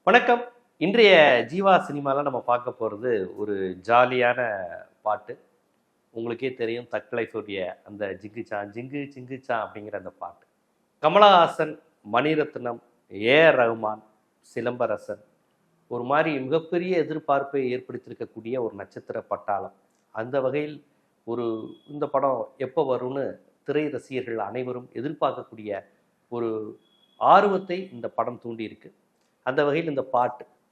வணக்கம். இன்றைய ஜீவா சினிமாவில் நம்ம பார்க்க போகிறது ஒரு ஜாலியான பாட்டு. உங்களுக்கே தெரியும் தக் லைஃபுடைய அந்த ஜிங்குச்சா ஜிங்கு ஜிங்குச்சா அப்படிங்கிற அந்த பாட்டு. கமலஹாசன், மணிரத்னம், ஏஆர் ரஹ்மான், சிலம்பரசன் ஒரு மாதிரி மிகப்பெரிய எதிர்பார்ப்பை ஏற்படுத்தியிருக்கக்கூடிய ஒரு நட்சத்திர பட்டாளம். அந்த வகையில் இந்த படம் எப்போ வரும்னு திரை ரசிகர்கள் அனைவரும் எதிர்பார்க்கக்கூடிய ஒரு ஆர்வத்தை இந்த படம் தூண்டியிருக்கு. அந்த வகையில்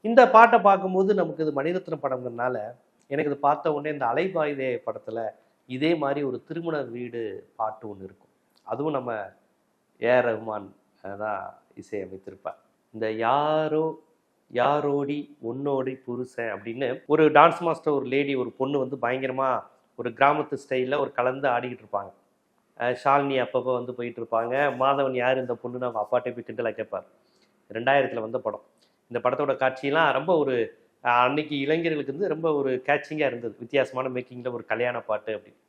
இந்த பாட்டை பார்க்கும்போது நமக்கு இது மணிரத்னம் படங்கிறதுனால எனக்கு இது பார்த்த உடனே இந்த அலைபாயுதே படத்தில் இதே மாதிரி ஒரு திருமண வீடு பாட்டு ஒன்று இருக்கும். அதுவும் நம்ம ஏஆர் ரஹ்மான் தான் இசையமைத்திருப்பார். இந்த யாரோ யாரோடி உன்னோடி புருஷன் அப்படின்னு ஒரு டான்ஸ் மாஸ்டர், ஒரு லேடி, ஒரு பொண்ணு வந்து பயங்கரமாக ஒரு கிராமத்து ஸ்டைலில் ஒரு கலந்து ஆடிக்கிட்டு இருப்பாங்க. ஷாலினி அப்பப்போ வந்து போயிட்டு இருப்பாங்க. மாதவன் யார் இந்த பொண்ணுன்னு அவங்க அப்பாட்டே போய் கிண்டலாக கேட்பார். 2000 வந்த படம். இந்த படத்தோட காட்சியெல்லாம் ரொம்ப ஒரு அன்னைக்கு இளைஞர்களுக்கு வந்து ரொம்ப ஒரு கேட்சிங்காக இருந்தது. வித்தியாசமான மேக்கிங்கில் ஒரு கல்யாண பாட்டு அப்படின்னு.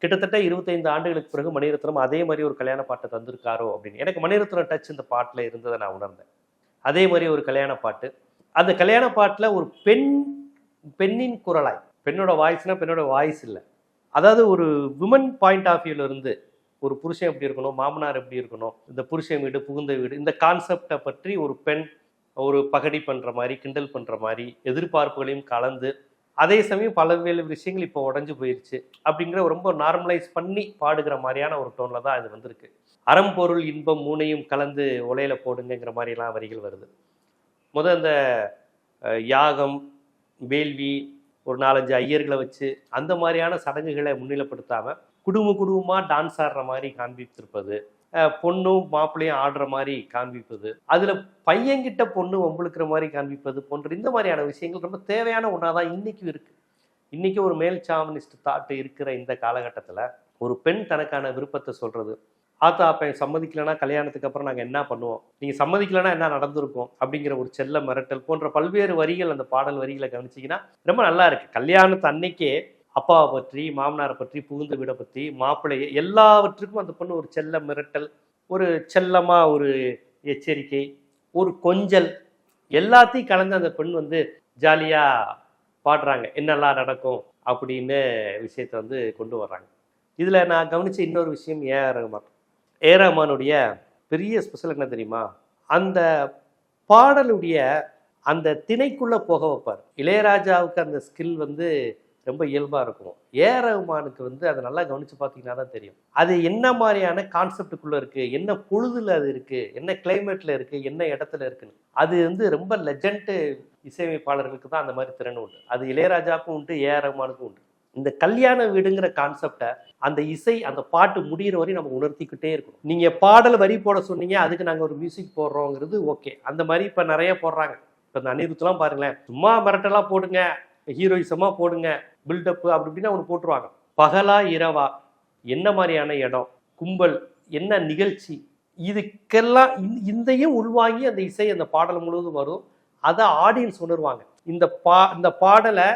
கிட்டத்தட்ட 25 ஆண்டுகளுக்கு பிறகு மணிரத்னம் அதே மாதிரி ஒரு கல்யாண பாட்டை தந்திருக்காரோ அப்படின்னு எனக்கு மணிரத்னம் டச் இந்த பாட்டில் இருந்ததை நான் உணர்ந்தேன். அதே மாதிரி ஒரு கல்யாண பாட்டு. அந்த கல்யாண பாட்டில் ஒரு பெண்ணின் குரலாய், பெண்ணோட வாய்ஸ்னால் பெண்ணோட வாய்ஸ் இல்லை, அதாவது ஒரு விமன் பாயிண்ட் ஆஃப் வியூவில் இருந்து ஒரு புருஷன் எப்படி இருக்கணும், மாமனார் எப்படி இருக்கணும், இந்த புருஷன் வீடு புகுந்த வீடு, இந்த கான்செப்டை பற்றி ஒரு பெண் ஒரு பகடி பண்ணுற மாதிரி, கிண்டல் பண்ணுற மாதிரி, எதிர்பார்ப்புகளையும் கலந்து, அதே சமயம் பல்வேறு விஷயங்கள் இப்போ உடஞ்சி போயிடுச்சு அப்படிங்கிற ரொம்ப நார்மலைஸ் பண்ணி பாடுகிற மாதிரியான ஒரு டோனில் தான் இது வந்திருக்கு. அறம்பொருள் இன்பம் மூணையும் கலந்து உலையில போடுங்கிற மாதிரிலாம் வரிகள் வருது. இந்த யாகம், வேள்வி, ஒரு 4-5 ஐயர்களை வச்சு அந்த மாதிரியான சடங்குகளை முன்னிலைப்படுத்தாமல் குடும்பமாக டான்ஸ் ஆடுற மாதிரி காண்பித்திருப்பது, பொண்ணும் மாப்பிள்ளையும் ஆடுற மாதிரி காண்பிப்பது, அதில் பையன்கிட்ட பொண்ணு வம்புழுக்கிற மாதிரி காண்பிப்பது போன்ற இந்த மாதிரியான விஷயங்கள் ரொம்ப தேவையான ஒன்றா தான் இன்றைக்கும் இருக்குது. இன்றைக்கி ஒரு மேல் சாவனிஸ்ட் தாட்டு இருக்கிற இந்த காலகட்டத்தில் ஒரு பெண் தனக்கான விருப்பத்தை சொல்கிறது, ஆத்தா அப்போ சம்மதிக்கலைன்னா கல்யாணத்துக்கு அப்புறம் நாங்கள் என்ன பண்ணுவோம், நீங்கள் சம்மதிக்கலைன்னா என்ன நடந்திருக்கும் அப்படிங்கிற ஒரு செல்ல மிரட்டல் போன்ற பல்வேறு வரிகள், அந்த பாடல் வரிகளை கவனிச்சிங்கன்னா ரொம்ப நல்லா இருக்குது. கல்யாணத்து அன்னைக்கே அப்பாவை பற்றி, மாமனாரை பற்றி, புகுந்த வீடை பற்றி, மாப்பிள்ளையை எல்லாவற்றுக்கும் அந்த பொண்ணு ஒரு செல்ல மிரட்டல், ஒரு செல்லமாக ஒரு எச்சரிக்கை, ஒரு கொஞ்சல், எல்லாத்தையும் கலந்து அந்த பெண் வந்து ஜாலியாக பாடுறாங்க, என்னெல்லாம் நடக்கும் அப்படின்னு விஷயத்தை வந்து கொண்டு வர்றாங்க. இதில் நான் கவனித்த இன்னொரு விஷயம் ஏஆர் ரஹ்மானுடைய பெரிய ஸ்பெஷல் என்ன தெரியுமா, அந்த பாடலுடைய அந்த திணைக்குள்ளே போக வைப்பார். இளையராஜாவுக்கு அந்த ஸ்கில் வந்து ரொம்ப இயல்பாக இருக்கும். ஏஆர் ரஹ்மானுக்கு வந்து அதை நல்லா கவனித்து பார்த்தீங்கன்னா தான் தெரியும் அது என்ன மாதிரியான கான்செப்டுக்குள்ளே இருக்குது, என்ன பொழுதில் அது இருக்குது, என்ன கிளைமேட்டில் இருக்குது, என்ன இடத்துல இருக்குன்னு. அது வந்து ரொம்ப லெஜண்ட் இசையமைப்பாளர்களுக்கு தான் அந்த மாதிரி திறன் உண்டு. அது இளையராஜாவுக்கும் உண்டு, ஏஆர் ரஹ்மானுக்கும் உண்டு. இந்த கல்யாண வீடுங்கிற கான்செப்டை அந்த இசை, அந்த பாட்டு முடிகிற வரையும் நம்ம உணர்த்திக்கிட்டே இருக்கணும். நீங்கள் பாடல் வரி போட சொன்னீங்க, அதுக்கு நாங்கள் ஒரு மியூசிக் போடுறோங்கிறது ஓகே. அந்த மாதிரி இப்போ நிறைய போடுறாங்க. இப்போ இந்த அனிருத்லாம் பாருங்களேன், சும்மா மிரட்டலாக போடுங்க, ஹீரோயிசமாக போடுங்க, பில்டப்பு அப்படி இப்படின்னு அவங்க போட்டுருவாங்க. பகலா இரவா, என்ன மாதிரியான இடம், கும்பல், என்ன நிகழ்ச்சி, இதுக்கெல்லாம் இந்தையும் உள்வாங்கி அந்த இசை அந்த பாடல் முழுவதும் வரும். அதை ஆடியன்ஸ் உணர்வாங்க. இந்த பாடலை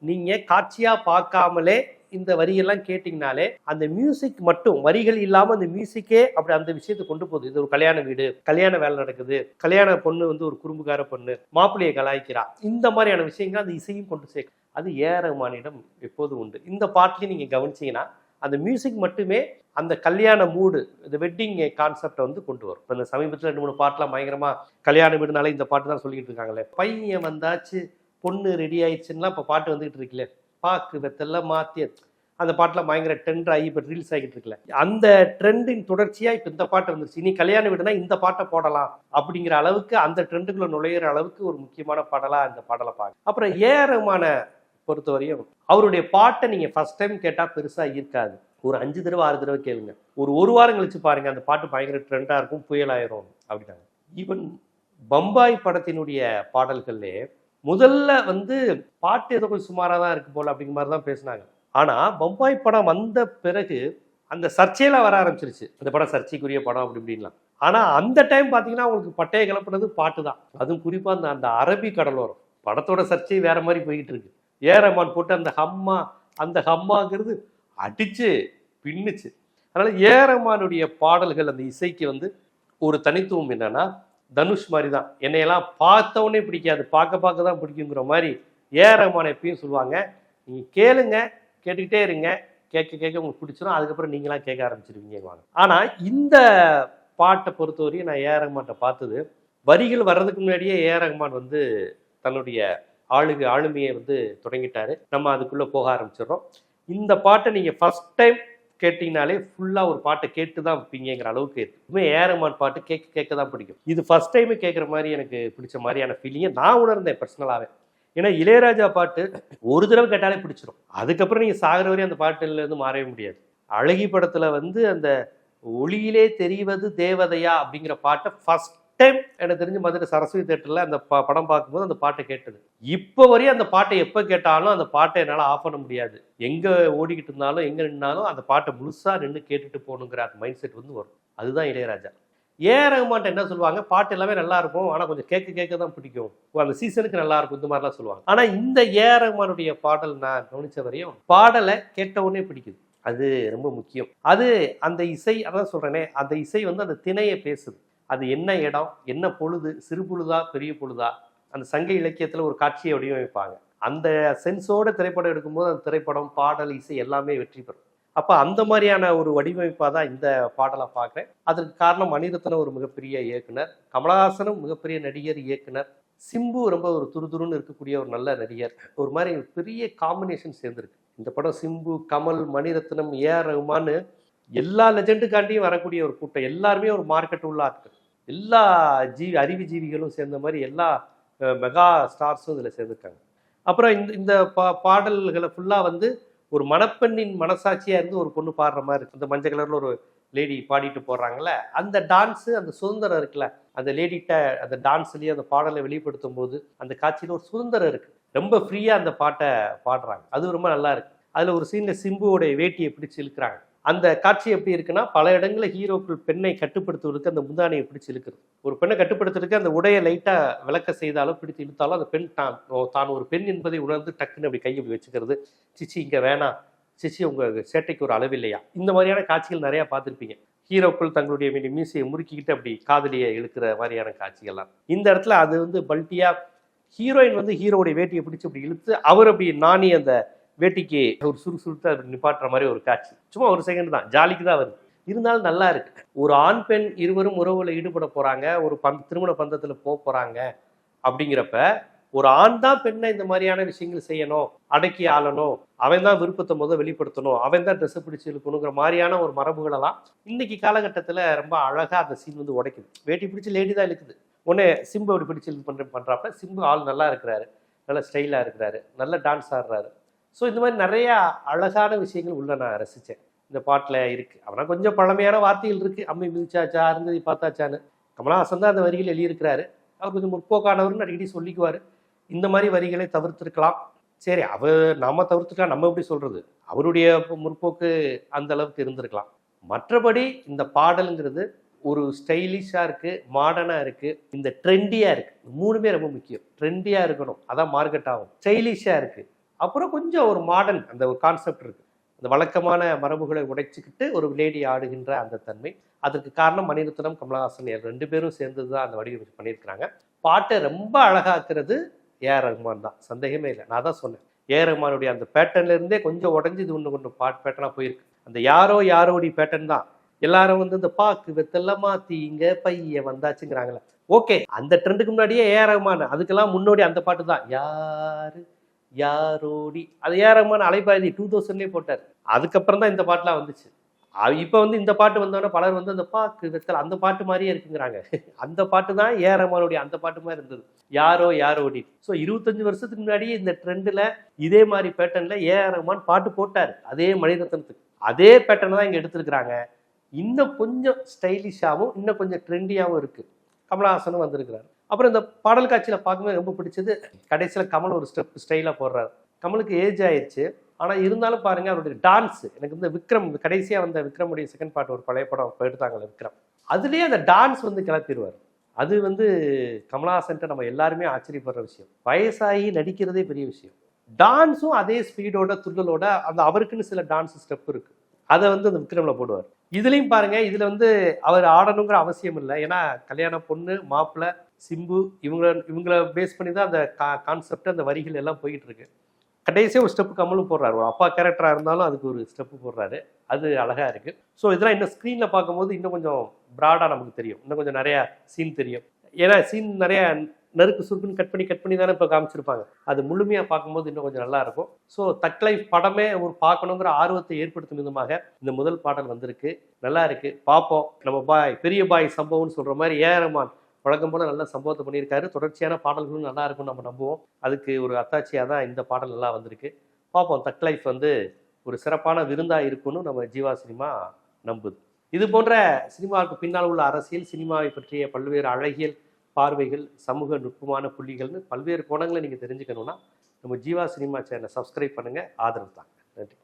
நீங்கள் காட்சியாக பார்க்காமலே இந்த வரியெல்லாம் கேட்டிங்கனாலே அந்த மியூசிக் மட்டும், வரிகள் இல்லாமல் அந்த மியூசிக்கே அப்படி அந்த விஷயத்தை கொண்டு போகுது. இது ஒரு கல்யாண வீடு, கல்யாண வேலை நடக்குது, கல்யாண பொண்ணு வந்து ஒரு குறும்புக்கார பொண்ணு, மாப்பிள்ளையை கலாய்க்கிறா, இந்த மாதிரியான விஷயங்கள் அந்த இசையும் கொண்டு சேர்க்கும். அது ஏஆர் ரஹ்மானிடம் எப்போதும் உண்டு. இந்த பாட்டிலையும் நீங்கள் கவனிச்சிங்கன்னா அந்த மியூசிக் மட்டுமே அந்த கல்யாண மூடு, இந்த வெட்டிங் கான்செப்டை வந்து கொண்டு வரும். இப்போ இந்த சமீபத்தில் 2-3 பாட்டெலாம் பயங்கரமாக கல்யாண வீடுனாலே இந்த பாட்டு தான் சொல்லிக்கிட்டு இருக்காங்களே, பையன் வந்தாச்சு, பொண்ணு ரெடி ஆயிடுச்சுன்னா இப்போ பாட்டு வந்துக்கிட்டு இருக்குல்ல, பாக்கு வெத்தெல்லாம் மாற்றி அந்த பாட்டில் பயங்கர ட்ரெண்ட் ஆகி இப்போ ரீல்ஸ் ஆகிட்டு இருக்குல்ல, அந்த ட்ரெண்டின் தொடர்ச்சியாக இப்போ இந்த பாட்டு வந்துருச்சு. இனி கல்யாண வீடுனா இந்த பாட்டை போடலாம் அப்படிங்கிற அளவுக்கு, அந்த ட்ரெண்டுக்குள்ளே நுழையிற அளவுக்கு ஒரு முக்கியமான பாடலாக இந்த பாடலை பார்க்க. அப்புறம் ஏஆர் ரஹ்மான பொறுத்தவரையும் அவருடைய பாட்டை நீங்கள் ஃபர்ஸ்ட் டைம் கேட்டால் பெருசாக இருக்காது. ஒரு 5 தடவை 6 தடவை கேளுங்க, ஒரு வாரம் கழிச்சு பாருங்க, அந்த பாட்டு பயங்கர ட்ரெண்டாக இருக்கும், புயலாயிரும் அப்படின்னாங்க. ஈவன் பம்பாய் படத்தினுடைய பாடல்கள்லே முதல்ல வந்து பாட்டு ஏதோ கொஞ்சம் சுமாராக தான் இருக்கு போல அப்படிங்கிற மாதிரி தான் பேசினாங்க. ஆனால் பம்பாய் படம் வந்த பிறகு அந்த சர்ச்சையெல்லாம் வர ஆரம்பிச்சிருச்சு, இந்த படம் சர்ச்சைக்குரிய படம் அப்படி இப்படின்லாம். ஆனால் அந்த டைம் பார்த்தீங்கன்னா அவங்களுக்கு பட்டையை கிளப்புனது பாட்டு தான். அதுவும் குறிப்பாக அந்த அரபி கடலோரம் படத்தோட சர்ச்சை வேற மாதிரி போய்கிட்டு இருக்கு. ஏஆர் ரஹ்மான் போட்டு அந்த ஹம்மாங்கிறது அடிச்சு பின்னுச்சு. அதனால ஏஆர் ரஹ்மானுடைய பாடல்கள், அந்த இசைக்கு வந்து ஒரு தனித்துவம் என்னன்னா, தனுஷ் மாதிரி தான், என்னையெல்லாம் பார்த்தவொடனே பிடிக்காது, பார்க்க தான் பிடிக்குங்கிற மாதிரி ஏஆர் ரஹ்மான் எப்பயும் சொல்லுவாங்க. நீங்கள் கேளுங்க, கேட்டுக்கிட்டே இருங்க, கேட்க உங்களுக்கு பிடிச்சிடும், அதுக்கப்புறம் நீங்களாம் கேட்க ஆரம்பிச்சிருவீங்க. ஆனால் இந்த பாட்டை பொறுத்தவரையும் நான் ஏஆர் ரஹ்மான்கிட்ட பார்த்தது, வரிகள் வர்றதுக்கு முன்னாடியே ஏஆர் ரஹ்மான் வந்து தன்னுடைய ஆளுமையை வந்து தொடங்கிட்டாரு. நம்ம அதுக்குள்ளே போக ஆரம்பிச்சிடுறோம். இந்த பாட்டை நீங்கள் ஃபர்ஸ்ட் டைம் கேட்டிங்கனாலே ஃபுல்லாக ஒரு பாட்டை கேட்டு தான் வைப்பீங்கிற அளவுக்கு இருக்குமே. ஏஆர் ரஹ்மான் பாட்டு கேட்க தான் பிடிக்கும். இது ஃபர்ஸ்ட் டைமு கேட்குற மாதிரி எனக்கு பிடிச்ச மாதிரியான ஃபீலிங்கை நான் உணர்ந்தேன் பர்சனலாகவே. ஏன்னா இளையராஜா பாட்டு ஒரு தடவை கேட்டாலே பிடிச்சிடும், அதுக்கப்புறம் நீங்கள் சாகிற வரையும் அந்த பாட்டுலேருந்து மாறவே முடியாது. அழகி படத்தில் வந்து அந்த ஒளியிலே தெரிவது தேவதையா அப்படிங்கிற பாட்டை ஃபர்ஸ்ட் டைம் எனக்கு தெரிஞ்சு மதுரை சரஸ்வதி தேட்டரில் அந்த படம் பார்க்கும்போது அந்த பாட்டை கேட்டது. இப்போ வரையும் அந்த பாட்டை எப்போ கேட்டாலும் அந்த பாட்டை என்னால் ஆஃப் பண்ண முடியாது. எங்கே ஓடிக்கிட்டு இருந்தாலும் எங்கே நின்னாலும் அந்த பாட்டை முழுசாக நின்று கேட்டுட்டு போகணுங்கிற அந்த மைண்ட் செட் வந்து வரும். அதுதான் இளையராஜா. ஏஆர் ரஹ்மான் என்ன சொல்லுவாங்க, பாட்டு எல்லாமே நல்லா இருக்கும், ஆனால் கொஞ்சம் கேட்க தான் பிடிக்கும், அந்த சீசனுக்கு நல்லா இருக்கும், இந்த மாதிரிலாம் சொல்லுவாங்க. ஆனால் இந்த ஏஆர் ரஹ்மானுடைய பாடல் நான் கவனிச்ச வரையும் பாடலை கேட்ட உடனே பிடிக்குது. அது ரொம்ப முக்கியம். அது அந்த இசை, அதான் சொல்றேனே, அந்த இசை வந்து அந்த திணையை பேசுது. அது என்ன இடம், என்ன பொழுது, சிறு பொழுதா பெரிய பொழுதா, அந்த சங்க இலக்கியத்தில் ஒரு காட்சியை வடிவமைப்பாங்க. அந்த சென்ஸோட திரைப்படம் எடுக்கும்போது அந்த திரைப்படம், பாடல், இசை எல்லாமே வெற்றி பெறும். அப்போ அந்த மாதிரியான ஒரு வடிவமைப்பாக தான் இந்த பாடலை பார்க்குறேன். அதற்கு காரணம் மணிரத்னம் ஒரு மிகப்பெரிய இயக்குனர், கமலஹாசனும் மிகப்பெரிய நடிகர் இயக்குனர், சிம்பு ரொம்ப ஒரு துருதுருன்னு இருக்கக்கூடிய ஒரு நல்ல நடிகர். ஒரு மாதிரி பெரிய காம்பினேஷன் சேர்ந்துருக்கு இந்த படம். சிம்பு, கமல், மணிரத்னம், ஏஆர் ரஹ்மான், எல்லா லெஜெண்டுக்காண்டியும் வரக்கூடிய ஒரு கூட்டம். எல்லாருமே ஒரு மார்க்கெட் உள்ள ஆட்கள், எல்லா அறிவு ஜீவிகளும் சேர்ந்த மாதிரி எல்லா மெகா ஸ்டார்ஸும் இதில் சேர்ந்துருக்காங்க. அப்புறம் இந்த பாடல்களை ஃபுல்லாக வந்து ஒரு மணப்பெண்ணின் மனசாட்சியாக இருந்து ஒரு பொண்ணு பாடுற மாதிரி இருக்கு. அந்த மஞ்சள் கலரில் ஒரு லேடி பாடிட்டு போடுறாங்கல்ல, அந்த டான்ஸு, அந்த சுதந்திரம் இருக்குல்ல, அந்த லேடிகிட்ட அந்த டான்ஸ்லேயே அந்த பாடலை வெளிப்படுத்தும் போது அந்த காட்சியில் ஒரு சுதந்திரம் இருக்குது. ரொம்ப ஃப்ரீயாக அந்த பாட்டை பாடுறாங்க, அது ரொம்ப நல்லா இருக்குது. அதில் ஒரு சீனில் சிம்புவோடைய வேட்டியை பிடிச்சி இழுக்கிறாங்க. அந்த காட்சி எப்படி இருக்குன்னா, பல இடங்களில் ஹீரோக்கள் பெண்ணை கட்டுப்படுத்துவதற்கு அந்த முந்தானையை பிடிச்சி இழுக்குறது. ஒரு பெண்ணை கட்டுப்படுத்துறதுக்கு அந்த உடையை லைட்டாக விளக்க செய்தாலும் பிடித்து இழுத்தாலும் அந்த பெண் தான் ஒரு பெண் என்பதை உணர்ந்து டக்குன்னு அப்படி கையை வச்சுக்கிறது. சிச்சி இங்கே வேணாம், சிச்சி உங்கள் சேட்டைக்கு ஒரு அளவில்லையா, இந்த மாதிரியான காட்சிகள் நிறையா பார்த்துருப்பீங்க. ஹீரோக்கள் தங்களுடைய மீசையை முறுக்கிக்கிட்டு அப்படி காதலியை இழுக்கிற மாதிரியான காட்சிகள்லாம் இந்த இடத்துல அது வந்து பல்ட்டியாக ஹீரோயின் வந்து ஹீரோடைய வேட்டியை பிடிச்சி அப்படி இழுத்து அவர் அப்படி நாணி அந்த வேட்டிக்கு ஒரு சுறுசுறுத்து அப்படி நிப்பாட்டுற மாதிரி ஒரு காட்சி. சும்மா ஒரு செகண்ட் தான், ஜாலிக்கு தான் வருது, இருந்தாலும் நல்லா இருக்கு. ஒரு ஆண் பெண் இருவரும் உறவுல ஈடுபட போறாங்க, ஒரு திருமண பந்தத்துல போறாங்க அப்படிங்கிறப்ப ஒரு ஆண் தான் பெண்ணை இந்த மாதிரியான விஷயங்கள் செய்யணும், அடக்கி ஆளணும், அவன் தான் விருப்பத்தை வெளிப்படுத்தணும், அவன் தான் ட்ரெஸ்ஸை பிடிச்சி இழுக்கணுங்கிற மாதிரியான ஒரு மரபுகளெல்லாம் இன்னைக்கு காலகட்டத்தில் ரொம்ப அழகா அந்த சீன் வந்து உடைக்குது. வேட்டி பிடிச்சி லேடி தான் இழுக்குது. உடனே சிம்பு அப்படி பிடிச்சி பண்றப்ப சிம்பு ஆள் நல்லா இருக்கிறாரு, நல்ல ஸ்டைலாக இருக்கிறாரு, நல்ல டான்ஸ் ஆடுறாரு. ஸோ இந்த மாதிரி நிறையா அழகான விஷயங்கள் உள்ள நான் ரசித்தேன் இந்த பாட்டில் இருக்குது. அவனா கொஞ்சம் பழமையான வார்த்தைகள் இருக்குது, அம்மை மிதிச்சாச்சா, அருந்ததி பார்த்தாச்சான்னு. கமலஹாசன் தான் அந்த வரிகள் எழுதியிருக்கிறாரு. அவர் கொஞ்சம் முற்போக்கானவர்னு அடிக்கடி சொல்லிக்குவார். இந்த மாதிரி வரிகளை தவிர்த்திருக்கலாம். சரி, நம்ம தவிர்த்துக்கலாம், நம்ம எப்படி சொல்கிறது, அவருடைய முற்போக்கு அந்த அளவுக்கு இருந்திருக்கலாம். மற்றபடி இந்த பாடலுங்கிறது ஒரு ஸ்டைலிஷாக இருக்குது, மாடர்னாக இருக்குது, இந்த ட்ரெண்டியாக இருக்குது. மூணுமே ரொம்ப முக்கியம். ட்ரெண்டியாக இருக்கணும், அதான் மார்க்கெட் ஆகும். ஸ்டைலிஷாக இருக்குது, அப்புறம் கொஞ்சம் ஒரு மாடர்ன் அந்த ஒரு கான்செப்ட் இருக்குது. அந்த வழக்கமான மரபுகளை உடைச்சிக்கிட்டு ஒரு லேடி ஆடுகின்ற அந்த தன்மை. அதற்கு காரணம் மணிரத்னம், கமலஹாசன் ரெண்டு பேரும் சேர்ந்து தான் அந்த வடிவமைப்பு பண்ணியிருக்கிறாங்க. பாட்டை ரொம்ப அழகாக்குறது ஏஆர் ரஹ்மான் தான், சந்தேகமே இல்லை. நான் தான் சொன்னேன், ஏஆர் ரஹ்மானுடைய அந்த பேட்டர்ன்லேருந்தே கொஞ்சம் உடஞ்சி இது ஒன்று பேட்டர்னாக போயிருக்கு. அந்த யாரோடி பேட்டர்ன் தான். எல்லாரும் வந்து இந்த பாக்கு வெத்தெல்லாம் மாற்றி இங்கே பைய வந்தாச்சுங்கிறாங்களே, ஓகே, அந்த ட்ரெண்டுக்கு முன்னாடியே ஏஆர் ரஹ்மான், அதுக்கெல்லாம் முன்னோடி அந்த பாட்டு தான், யாரோடி. அது ஏஆர் ரஹ்மான் அலைபாயுதே 2000 போட்டார். அதுக்கப்புறம் தான் இந்த பாட்டுலாம் வந்துச்சு. இப்போ வந்து இந்த பாட்டு வந்தோன்னா பலர் வந்து அந்த பாக்கு வெத்தல் அந்த பாட்டு மாதிரியே இருக்குங்கிறாங்க. அந்த பாட்டு தான் ஏஆர் ரஹ்மானுடைய அந்த பாட்டு மாதிரி இருந்தது, யாரோடி. ஸோ 25 வருஷத்துக்கு முன்னாடியே இந்த ட்ரெண்டில் இதே மாதிரி பேட்டர்னில் ஏஆர் ரஹ்மான் பாட்டு போட்டார். அதே மணிரத்னத்துக்கு அதே பேட்டர்ன் தான் இங்கே எடுத்துருக்குறாங்க. இன்னும் கொஞ்சம் ஸ்டைலிஷாகவும் இன்னும் கொஞ்சம் ட்ரெண்டியாகவும் இருக்குது. கமலஹாசனும் வந்திருக்கிறார். அப்புறம் இந்த பாடல் காட்சியில் பார்க்கும்போது ரொம்ப பிடிச்சது, கடைசியில் கமல் ஒரு ஸ்டைலாக போடுறாரு. கமலுக்கு ஏஜ் ஆயிடுச்சு, ஆனால் இருந்தாலும் பாருங்க அவருடைய டான்ஸ். எனக்கு வந்து விக்ரம் கடைசியாக வந்த விக்ரமுடைய செகண்ட் பார்ட் ஒரு பழைய படம் எடுத்தாங்களே விக்ரம், அதுலேயே அந்த டான்ஸ் வந்து கிளப்பிடுவார். அது வந்து கமலஹாசன்ட்ட நம்ம எல்லாருமே ஆச்சரியப்படுற விஷயம். வயசாகி நடிக்கிறதே பெரிய விஷயம். டான்ஸும் அதே ஸ்பீடோட துள்ளலோட அந்த அவருக்குன்னு சில டான்ஸ் ஸ்டெப் இருக்குது, அதை வந்து அந்த விக்ரமில் போடுவார். இதுலயும் பாருங்க, இதுல வந்து அவர் ஆடணுங்கிற அவசியம் இல்லை. ஏன்னா கல்யாண பொண்ணு மாப்பிள்ளை சிம்பு இவங்கள பேஸ் பண்ணி தான் அந்த கான்செப்ட் அந்த வரிகள் எல்லாம் போயிட்டு இருக்கு. கடைசியாக ஒரு ஸ்டெப்பு கமலும் போடுறாரு. ஒரு அப்பா கேரக்டராக இருந்தாலும் அதுக்கு ஒரு ஸ்டெப்பு போடுறாரு. அது அழகா இருக்கு. ஸோ இதெல்லாம் இன்னும் ஸ்க்ரீனில் பார்க்கும்போது இன்னும் கொஞ்சம் ப்ராடாக நமக்கு தெரியும். இன்னும் கொஞ்சம் நிறையா சீன் தெரியும். ஏன்னா சீன் நிறையா நறுக்கு சுருக்குன்னு கட் பண்ணி தானே இப்போ காமிச்சிருப்பாங்க. அது முழுமையாக பார்க்கும்போது இன்னும் கொஞ்சம் நல்லா இருக்கும். ஸோ தக் லைஃப் படமே ஒரு பார்க்கணுங்கிற ஆர்வத்தை ஏற்படுத்தும் விதமாக இந்த முதல் பாடல் வந்திருக்கு. நல்லா இருக்கு, பார்ப்போம். நம்ம பெரிய பாய் சம்பவம்னு சொல்ற மாதிரி ரஹ்மான் வழக்கம் போல நல்ல சம்பவத்தை பண்ணியிருக்காரு. தொடர்ச்சியான பாடல்களும் நல்லா இருக்கும்னு நம்ம நம்புவோம். அதுக்கு ஒரு அத்தாட்சியாக தான் இந்த பாடல் நல்லா வந்திருக்கு. பார்ப்போம். தக் லைஃப் வந்து ஒரு சிறப்பான விருந்தா இருக்கும்னு நம்ம ஜீவா சினிமா நம்புது. இது போன்ற சினிமாவுக்கு பின்னால் உள்ள அரசியல், சினிமாவை பற்றிய பல்வேறு அழகியல் பார்வைகள், சமூக நுட்பமான புள்ளிகள்னு பல்வேறு கோணங்களை நீங்கள் தெரிஞ்சுக்கணும்னா நம்ம ஜீவா சினிமா சேனலை சப்ஸ்கிரைப் பண்ணுங்கள், ஆதரவு தாங்க. நன்றி.